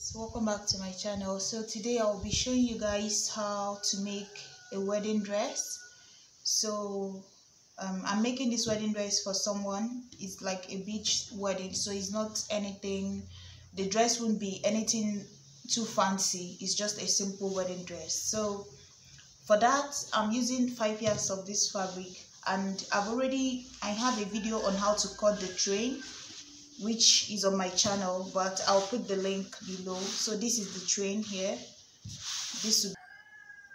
Welcome back to my channel. So today I'll be showing you guys how to make a wedding dress. So I'm making this wedding dress for someone. It's like a beach wedding, so it's not anything, the dress won't be anything too fancy. It's just a simple wedding dress. So for that, I'm using 5 yards of this fabric, and I have a video on how to cut the train, which is on my channel, but I'll put the link below. So this is the train here.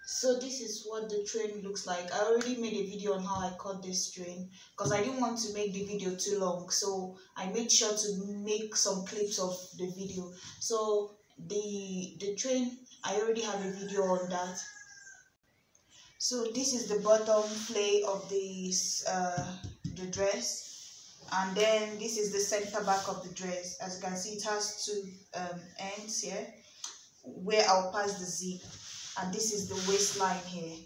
So this is what the train looks like. I already made a video on how I cut this train because I didn't want to make the video too long, so I made sure to make some clips of the video. So the train, I already have a video on that. So this is the bottom play of this the dress. And then this is the center back of the dress. As you can see, it has two ends here where I'll pass the zip, and this is the waistline here.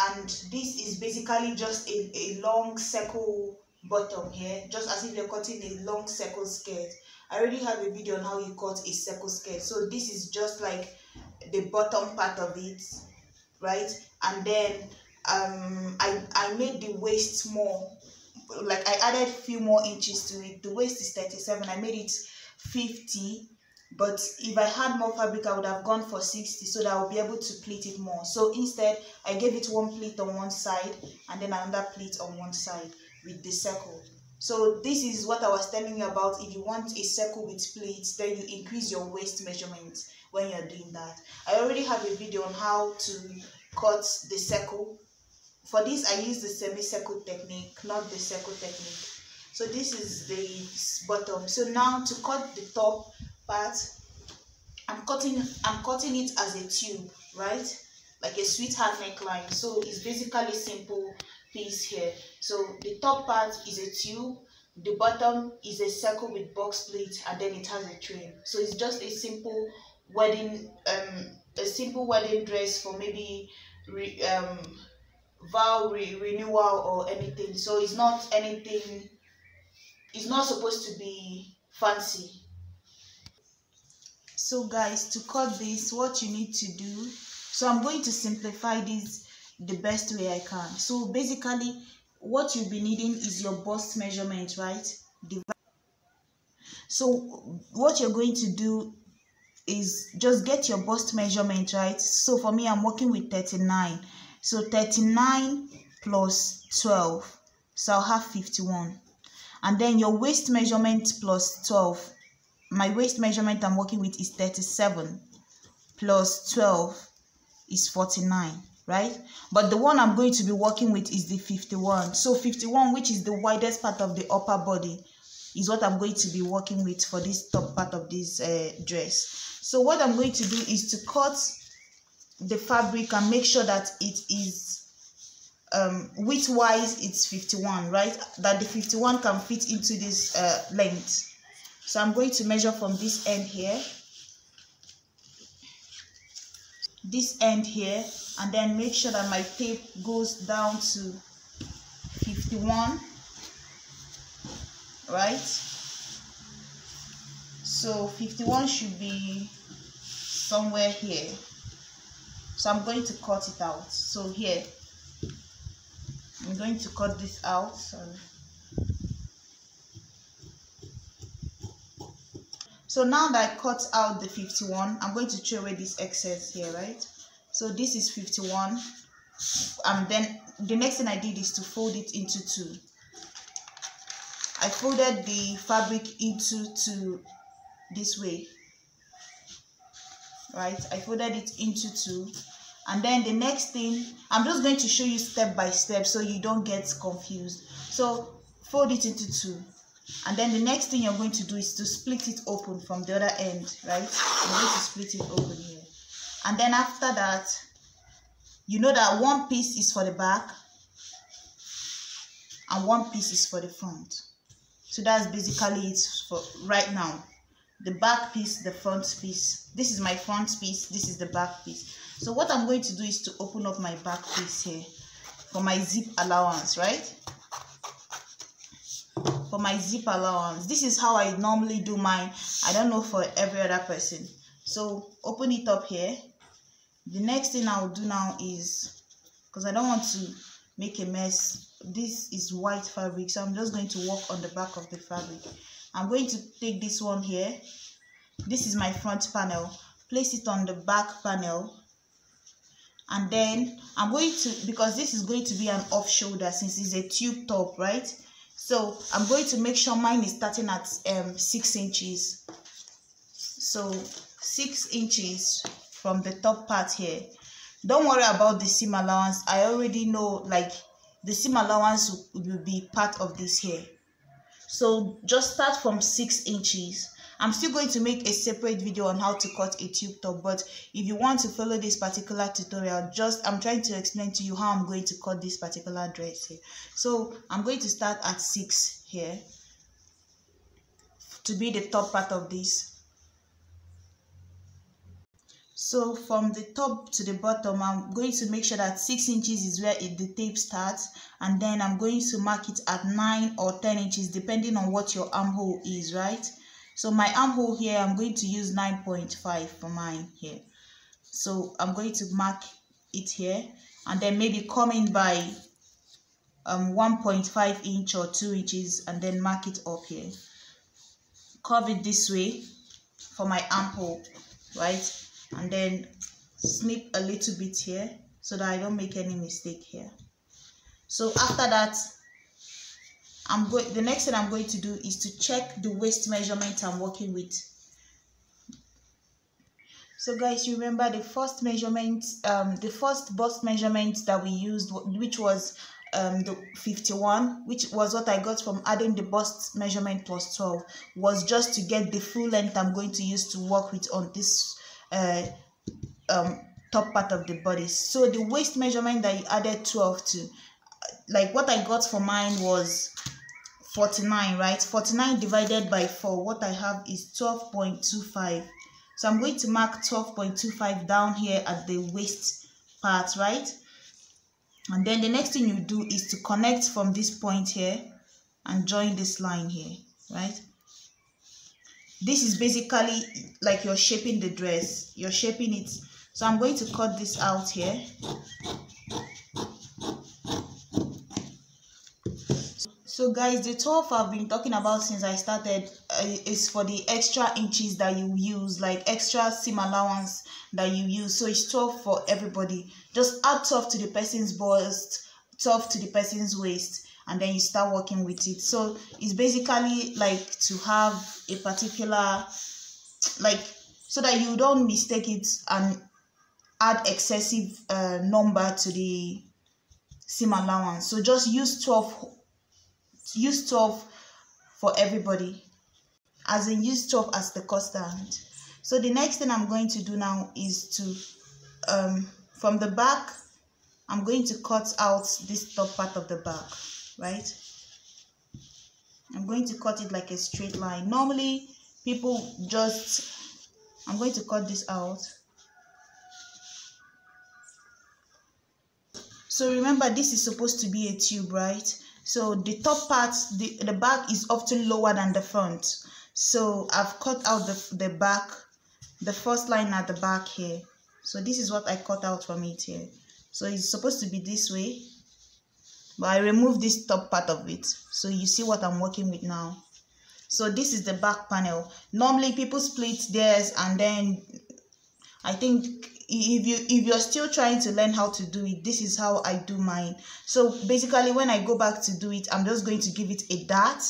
And this is basically just a long circle bottom here, just as if you're cutting a long circle skirt. I already have a video on how you cut a circle skirt. So this is just like the bottom part of it, right? And then I made the waist more, like I added a few more inches to it. The waist is 37, I made it 50, but if I had more fabric I would have gone for 60, so that I'll be able to pleat it more. So instead I gave it one pleat on one side and then another pleat on one side with the circle. So this is what I was telling you about. If you want a circle with pleats, then you increase your waist measurement when you're doing that. I already have a video on how to cut the circle. For this, I use the semicircle technique, not the circle technique. So this is the bottom. So now to cut the top part, I'm cutting it as a tube, right? Like a sweetheart neckline. So it's basically simple piece here. So the top part is a tube, the bottom is a circle with box pleat, and then it has a train. So it's just a simple wedding, dress for maybe vow renewal or anything. So it's not anything, it's not supposed to be fancy. So guys, to cut this, what you need to do, so I'm going to simplify this the best way I can. So basically what you'll be needing is your bust measurement, right? So what you're going to do is just get your bust measurement, right? So for me, I'm working with 39. So 39 plus 12, so I'll have 51. And then your waist measurement plus 12. My waist measurement I'm working with is 37 plus 12 is 49, right? But the one I'm going to be working with is the 51. So 51, which is the widest part of the upper body, is what I'm going to be working with for this top part of this dress. So what I'm going to do is to cut the fabric and make sure that it is width wise it's 51, right? That the 51 can fit into this length. So I'm going to measure from this end here, and then make sure that my tape goes down to 51, right? So 51 should be somewhere here. So I'm going to cut it out. So here, I'm going to cut this out. So now that I cut out the 51, I'm going to throw away this excess here, right? So this is 51. And then the next thing I did is to fold it into two. I folded the fabric into two this way, right? I folded it into two. And then the next thing, I'm just going to show you step by step so you don't get confused. So fold it into two, and then the next thing you're going to do is to split it open from the other end, right? You're going to split it open here. And then after that, you know that one piece is for the back and one piece is for the front. So that's basically it for right now. The back piece, the front piece. This is my front piece, this is the back piece. So what I'm going to do is to open up my back piece here for my zip allowance, right? for my zip allowance. This is how I normally do mine. I don't know for every other person. So open it up here. The next thing I'll do now is, because I don't want to make a mess, this is white fabric, so I'm just going to work on the back of the fabric. I'm going to take this one here. This is my front panel. Place it on the back panel, and then I'm going to, because this is going to be an off shoulder since it's a tube top, right? So I'm going to make sure mine is starting at 6 inches. So 6 inches from the top part here. Don't worry about the seam allowance. I already know, like, the seam allowance will be part of this here. So just start from 6 inches. I'm still going to make a separate video on how to cut a tube top, but if you want to follow this particular tutorial, I'm trying to explain to you how I'm going to cut this particular dress here. So I'm going to start at 6 here to be the top part of this. So from the top to the bottom, I'm going to make sure that 6 inches is where the tape starts, and then I'm going to mark it at 9 or 10 inches depending on what your armhole is, right? So my armhole here, I'm going to use 9.5 for mine here. So I'm going to mark it here, and then maybe come in by 1.5 inch or 2 inches, and then mark it up here. Curve it this way for my armhole, right? And then snip a little bit here so that I don't make any mistake here. So after that, the next thing I'm going to do is to check the waist measurement I'm working with. So guys, you remember the first measurement, the first bust measurement that we used, which was the 51, which was what I got from adding the bust measurement plus 12, was just to get the full length I'm going to use to work with on this top part of the body. So the waist measurement that you added 12 to, like what I got for mine was 49, right? 49 divided by 4, what I have is 12.25. So I'm going to mark 12.25 down here at the waist part, right? And then the next thing you do is to connect from this point here and join this line here, right? This is basically like you're shaping the dress, you're shaping it. So I'm going to cut this out here. So guys, the 12 I've been talking about since I started is for the extra inches that you use, like extra seam allowance that you use. So it's 12 for everybody. Just add 12 to the person's bust, 12 to the person's waist, and then you start working with it. So it's basically like to have a particular, like, so that you don't mistake it and add excessive number to the seam allowance. So just use 12 for everybody, as in use 12 as the constant. So the next thing I'm going to do now is to from the back, I'm going to cut out this top part of the back, right? I'm going to cut it like a straight line. Normally people just, I'm going to cut this out. So remember, this is supposed to be a tube, right? So the top part, the back is often lower than the front. So I've cut out the back, the first line at the back here. So this is what I cut out from it here. So it's supposed to be this way, but I removed this top part of it. So you see what I'm working with now. So this is the back panel. Normally people split theirs, and then I think if you're still trying to learn how to do it, this is how I do mine. So basically when I go back to do it, I'm just going to give it a dart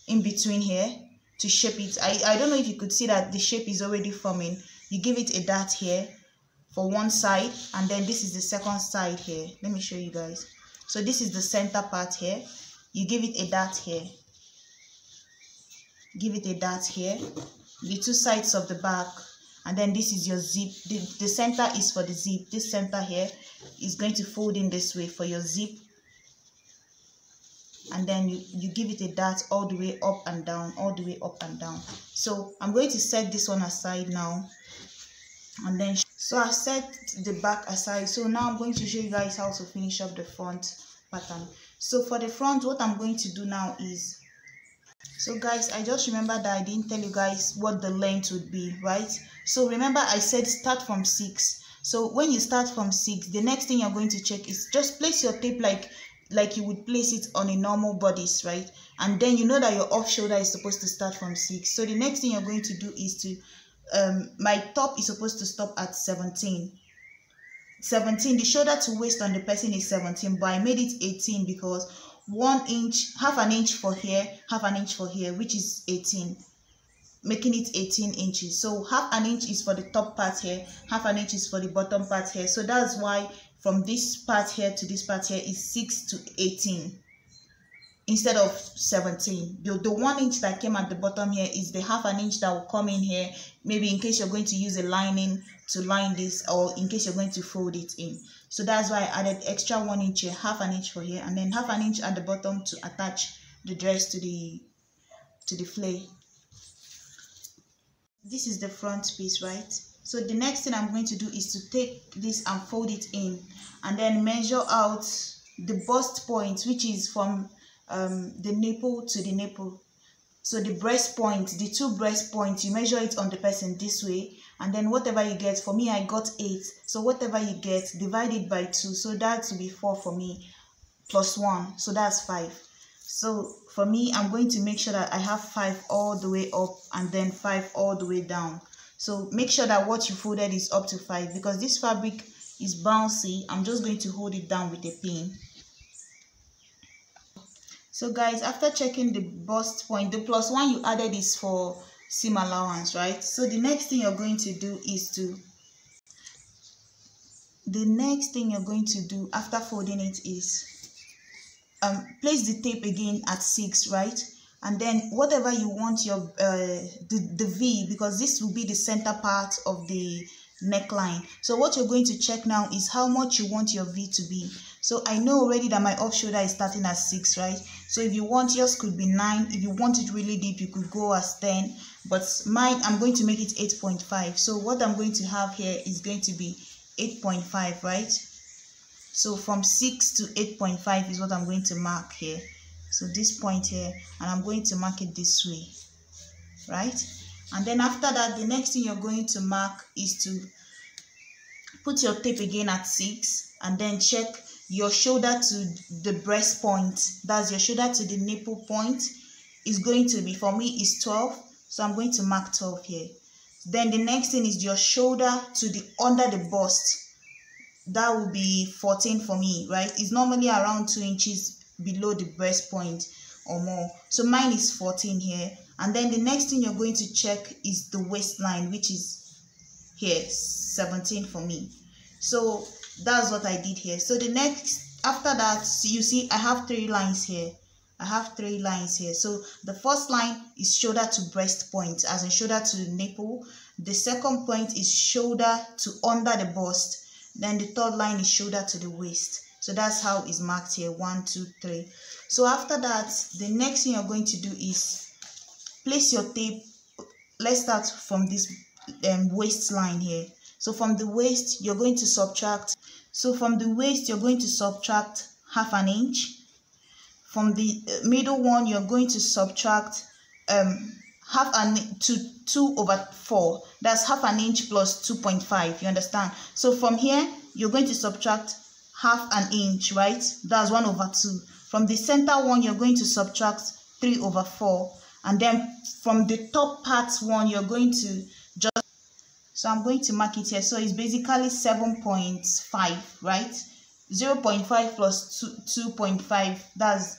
in between here to shape it. I don't know if you could see that the shape is already forming. You give it a dart here for one side, and then this is the second side here. Let me show you guys. So this is the center part here. You give it a dart here. Give it a dart here. The two sides of the back. And then this is your zip. The center is for the zip. This center here is going to fold in this way for your zip. And then you give it a dart all the way up and down, all the way up and down. So I'm going to set this one aside now. And then, so I set the back aside. So now I'm going to show you guys how to finish up the front pattern. So for the front, what I'm going to do now is So guys, I just remember that I didn't tell you guys what the length would be, right? So remember I said start from 6. So when you start from 6, the next thing you're going to check is just place your tape like you would place it on a normal bodice, right? And then you know that your off shoulder is supposed to start from 6. So the next thing you're going to do is to my top is supposed to stop at 17. The shoulder to waist on the person is 17, but I made it 18 because 1 inch, half an inch for here, half an inch for here, which is 18, making it 18 inches. So half an inch is for the top part here, half an inch is for the bottom part here. So that's why from this part here to this part here is 6 to 18 instead of 17. The 1 inch that came at the bottom here is the half an inch that will come in here, maybe in case you're going to use a lining to line this, or in case you're going to fold it in. So that's why I added extra 1 inch here, half an inch for here, and then half an inch at the bottom to attach the dress to the flare. This is the front piece, right? So the next thing I'm going to do is to take this and fold it in, and then measure out the bust point, which is from the nipple to the nipple. So the breast point, the 2 breast points, you measure it on the person this way, and then whatever you get, for me I got 8, so whatever you get, divide it by 2, so that will be 4 for me, plus 1, so that's 5. So for me, I'm going to make sure that I have 5 all the way up and then 5 all the way down. So make sure that what you folded is up to 5, because this fabric is bouncy. I'm just going to hold it down with a pin. So guys, after checking the bust point, the plus 1 you added is for seam allowance, right? So the next thing you're going to do is after folding it is place the tape again at 6, right? And then whatever you want your the V, because this will be the center part of the neckline. So what you're going to check now is how much you want your V to be. So I know already that my off shoulder is starting at 6, right? So if you want, yours could be 9. If you want it really deep, you could go as 10. But mine, I'm going to make it 8.5. So what I'm going to have here is going to be 8.5, right? So from 6 to 8.5 is what I'm going to mark here. So this point here, and I'm going to mark it this way, right? And then after that, the next thing you're going to mark is to put your tape again at 6, and then check your shoulder to the breast point. That's your shoulder to the nipple point is going to be, for me, is 12. So I'm going to mark 12 here. Then the next thing is your shoulder to the under the bust. That will be 14 for me, right? It's normally around 2 inches below the breast point or more. So mine is 14 here. And then the next thing you're going to check is the waistline, which is here, 17 for me. So that's what I did here. So the next, after that, so you see I have 3 lines here. So the first line is shoulder to breast point, as in shoulder to nipple. The second point is shoulder to under the bust. Then the third line is shoulder to the waist. So that's how it's marked here, 1, 2, 3. So after that, the next thing you're going to do is place your tape. Let's start from this waistline here. So from the waist, you're going to subtract. So from the waist, you're going to subtract half an inch. From the middle one, you're going to subtract half an to 2/4. That's half an inch plus 2.5. You understand? So from here, you're going to subtract half an inch, right? That's 1/2. From the center one, you're going to subtract 3/4. And then from the top part one, you're going to just, so I'm going to mark it here. So it's basically 7.5, right? 0.5 plus 2.5,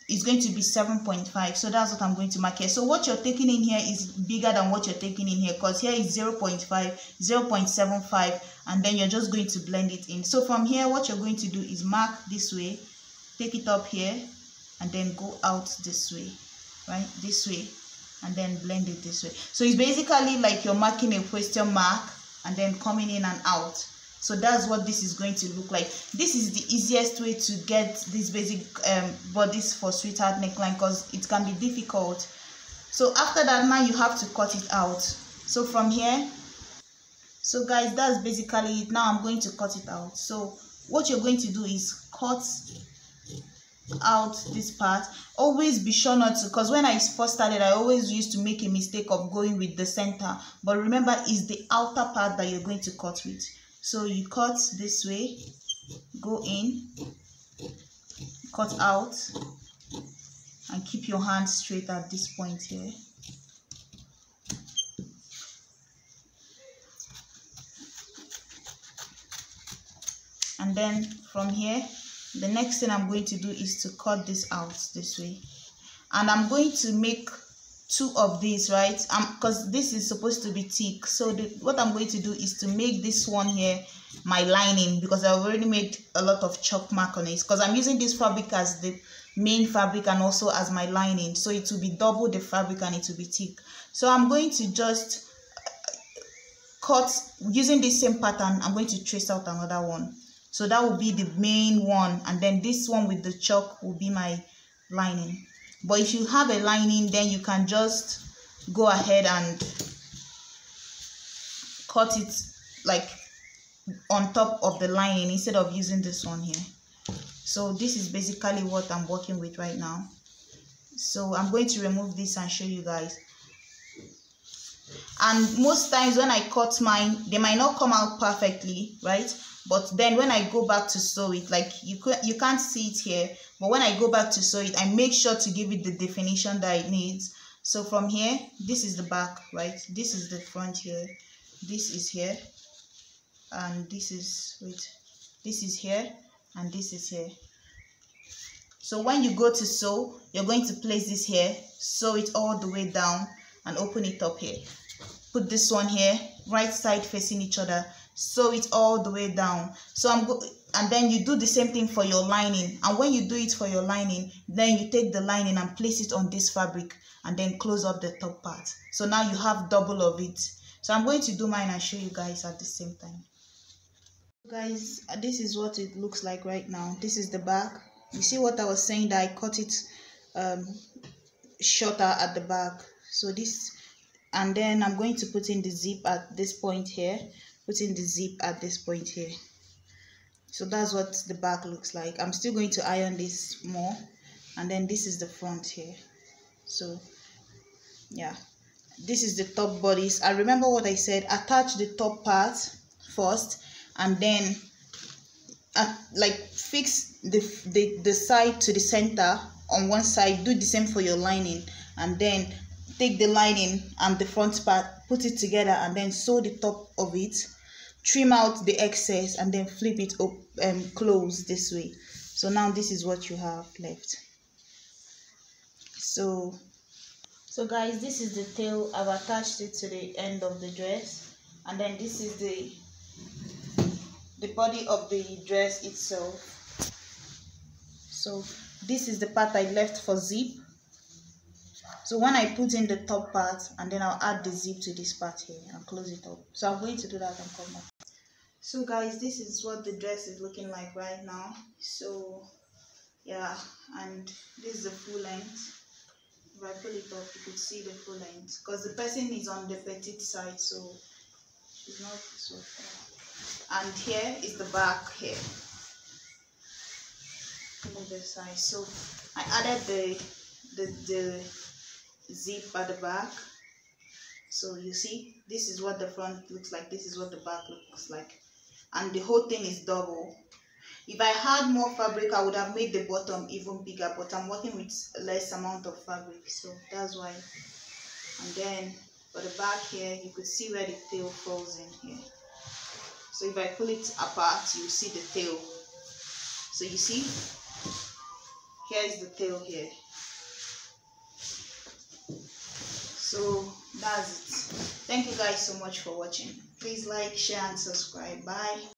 it's going to be 7.5. So that's what I'm going to mark here. So what you're taking in here is bigger than what you're taking in here, because here is 0.5, 0.75, and then you're just going to blend it in. So from here, what you're going to do is mark this way, take it up here, and then go out this way, right? This way, and then blend it this way. So it's basically like you're marking a question mark and then coming in and out. So that's what this is going to look like. This is the easiest way to get this basic bodice for sweetheart neckline, because it can be difficult. So after that, now you have to cut it out. So from here, so guys, that's basically it. Now I'm going to cut it out. So what you're going to do is cut out this part. Always be sure not to, because when I first started, I always used to make a mistake of going with the center, but remember, it's the outer part that you're going to cut with. So you cut this way, go in, cut out, and keep your hand straight at this point here. And then from here, the next thing I'm going to do is to cut this out this way. And I'm going to make 2 of these, right? Because this is supposed to be thick. So what I'm going to do is to make this one here my lining, because I've already made a lot of chalk mark on it, because I'm using this fabric as the main fabric and also as my lining. So it will be double the fabric and it will be thick. So I'm going to just cut using this same pattern. I'm going to trace out another one. So that will be the main one, and then this one with the chalk will be my lining. But if you have a lining, then you can just go ahead and cut it like on top of the lining instead of using this one here. So this is basically what I'm working with right now. So I'm going to remove this and show you guys. And most times when I cut mine, they might not come out perfectly, right? But then when I go back to sew it, like you can't see it here, but when I go back to sew it, I make sure to give it the definition that it needs. So from here, this is the back, right? This is the front here, this is here, and this is here, and this is here. So when you go to sew, you're going to place this here, sew it all the way down, and open it up here. Put this one here, right side facing each other, sew it all the way down. So and then you do the same thing for your lining. And when you do it for your lining, then you take the lining and place it on this fabric and then close up the top part. So now you have double of it. So I'm going to do mine and show you guys at the same time. Guys, this is what it looks like right now. This is the back. You see what I was saying, that I cut it shorter at the back. So this, and then I'm going to put in the zip at this point here, put in the zip at this point here. So that's what the back looks like. I'm still going to iron this more, and then this is the front here. So yeah, this is the top bodice. I remember what I said, attach the top part first, and then like fix the side to the center on one side. Do the same for your lining, and then take the lining and the front part, put it together, and then sew the top of it, trim out the excess, and then flip it up and close this way. So now this is what you have left. So guys, this is the tail. I've attached it to the end of the dress, and then this is the body of the dress itself. So this is the part I left for zip. So when I put in the top part, and then I'll add the zip to this part here and close it up. So I'm going to do that and come back. So guys, this is what the dress is looking like right now. So yeah, and this is the full length. If I pull it up, you could see the full length, because the person is on the petite side, so it's not so far. And here is the back here on the side. So I added the zip at the back. So you see, this is what the front looks like, this is what the back looks like, and the whole thing is double. If I had more fabric, I would have made the bottom even bigger, but I'm working with less amount of fabric, so that's why. And then for the back here, you could see where the tail falls in here. So if I pull it apart, you see the tail. So you see, here's the tail here. So that's it. Thank you guys so much for watching. Please like, share, and subscribe. Bye.